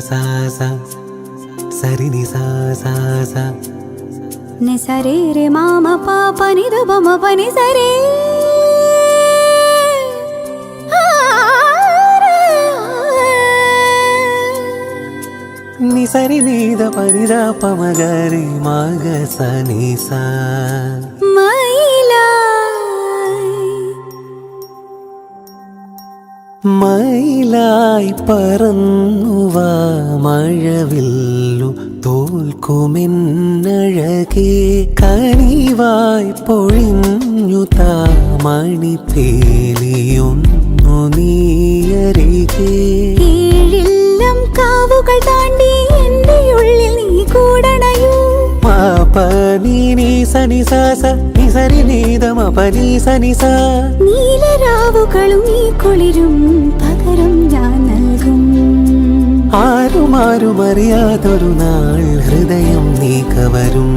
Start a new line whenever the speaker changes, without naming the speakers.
sa sa sari ni sa sa sa
ni sare re mama papa ni da ba ma pa ni sare
ni sari ni da pa ni da pa ma ga re ma ga sa ni sa മയിലായി പറന്നുവാ മഴവില്ലു തോൽക്കുമെന്നഴകേ കനിവായി പൊഴിഞ്ഞു താമണിപ്പേലിയൊന്നു നീയരികേ
ഏഴില്ലം കാവുകൾ താണ്ടി എൻ്റെ ഉള്ളിൽ നീ കൂടണയൂ
മാപനി നീ സനി സാസ നി സരി നീതമ പനി സനി സാ
നീലരാവുകളും ഈ കുളിരും പകരം ഞാൻ നൽകും
ആരും അറിയാതൊരു നാൾ ഹൃദയം നീ കവരും